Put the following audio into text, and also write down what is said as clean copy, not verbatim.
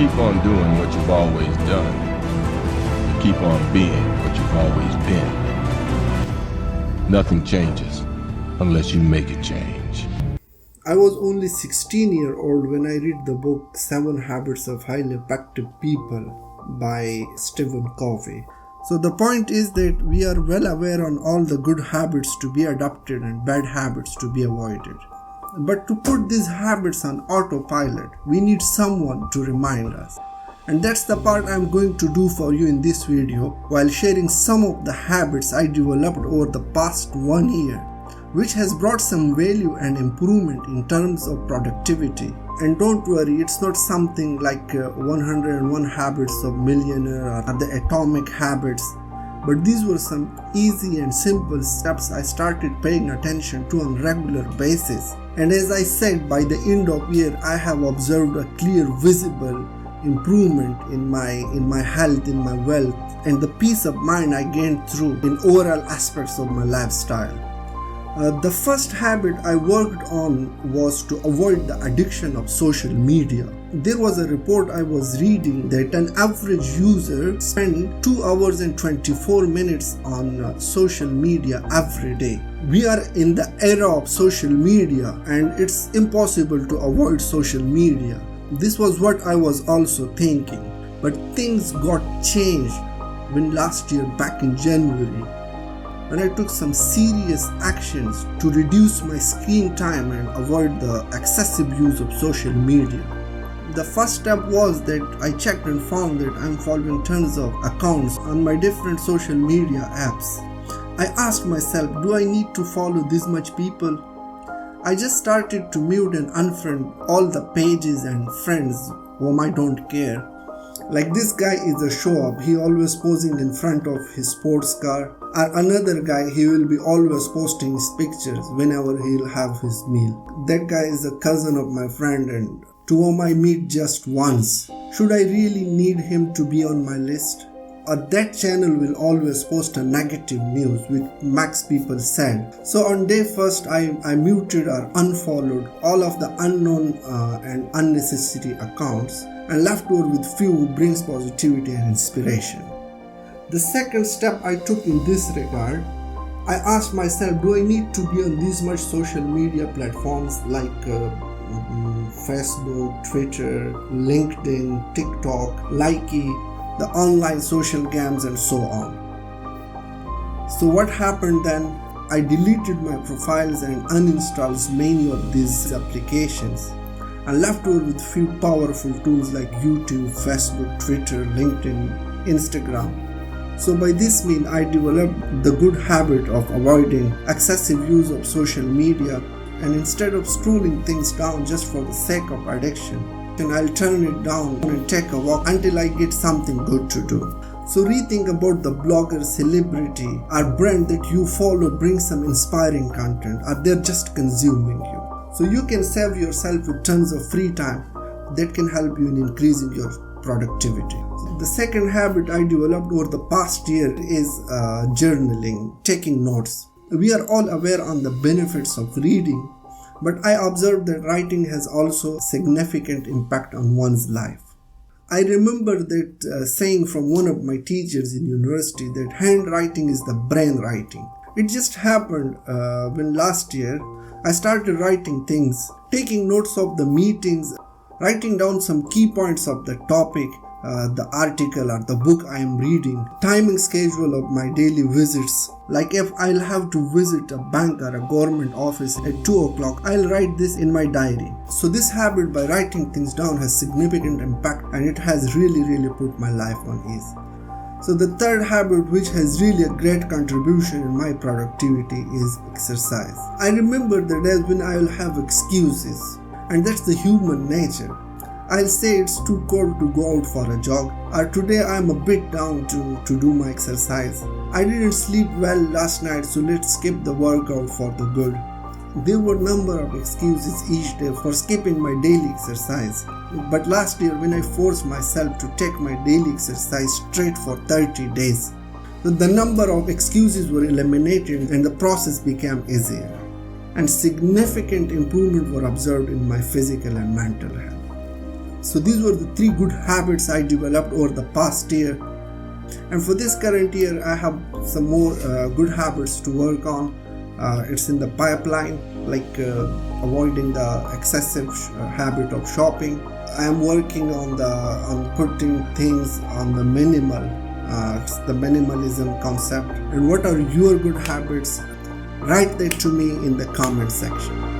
keep on doing what you've always done. You keep on being what you've always been. Nothing changes unless you make it change. I was only 16-year-old when I read the book 7 Habits of Highly Effective People by Stephen Covey. So the point is that we are well aware on all the good habits to be adopted and bad habits to be avoided. But to put these habits on autopilot, we need someone to remind us. And that's the part I'm going to do for you in this video while sharing some of the habits I developed over the past 1 year, which has brought some value and improvement in terms of productivity. And don't worry, it's not something like 101 Habits of Millionaire or the Atomic Habits, but these were some easy and simple steps I started paying attention to on a regular basis. And as I said, by the end of year, I have observed a clear, visible improvement in my health, in my wealth, and the peace of mind I gained through in overall aspects of my lifestyle. The first habit I worked on was to avoid the addiction of social media. There was a report I was reading that an average user spent 2 hours and 24 minutes on social media every day. We are in the era of social media and it's impossible to avoid social media. This was what I was also thinking. But things got changed when last year, back in January, when I took some serious actions to reduce my screen time and avoid the excessive use of social media. The first step was that I checked and found that I'm following tons of accounts on my different social media apps. I asked myself, do I need to follow this much people? I just started to mute and unfriend all the pages and friends whom I don't care. Like this guy is a show-up, he always posing in front of his sports car. Or another guy, he will be always posting his pictures whenever he'll have his meal. That guy is a cousin of my friend and to whom I meet just once. Should I really need him to be on my list? Or that channel will always post a negative news which makes people sad. So on day first, I muted or unfollowed all of the unknown and unnecessary accounts and left over with few who brings positivity and inspiration. The second step I took in this regard, I asked myself, do I need to be on these much social media platforms like Facebook, Twitter, LinkedIn, TikTok, Likey, the online social games and so on. So what happened then? I deleted my profiles and uninstalled many of these applications and left over with few powerful tools like YouTube, Facebook, Twitter, LinkedIn, Instagram. So by this means I developed the good habit of avoiding excessive use of social media, and instead of scrolling things down just for the sake of addiction, then I'll turn it down and take a walk until I get something good to do. So rethink about the blogger, celebrity or brand that you follow brings some inspiring content, or they're just consuming you. So you can save yourself with tons of free time that can help you in increasing your productivity. The second habit I developed over the past year is journaling, taking notes. We are all aware on the benefits of reading, but I observed that writing has also significant impact on one's life. I remember that saying from one of my teachers in university that handwriting is the brain writing. It just happened when last year I started writing things, taking notes of the meetings, writing down some key points of the topic, the article or the book I am reading, timing schedule of my daily visits. Like if I'll have to visit a bank or a government office at 2 o'clock, I'll write this in my diary. So this habit by writing things down has significant impact and it has really put my life on ease. So the third habit which has really a great contribution in my productivity is exercise. I remember the days when I will have excuses, and that's the human nature. I'll say it's too cold to go out for a jog, or today I'm a bit down to do my exercise. I didn't sleep well last night, so let's skip the workout for the good. There were a number of excuses each day for skipping my daily exercise. But last year when I forced myself to take my daily exercise straight for 30 days, the number of excuses were eliminated and the process became easier. And significant improvement were observed in my physical and mental health. So these were the 3 good habits I developed over the past year. And for this current year, I have some more good habits to work on. It's in the pipeline, like avoiding the excessive habit of shopping. I am working on putting things on the minimal. It's the minimalism concept. And what are your good habits? Write that to me in the comment section.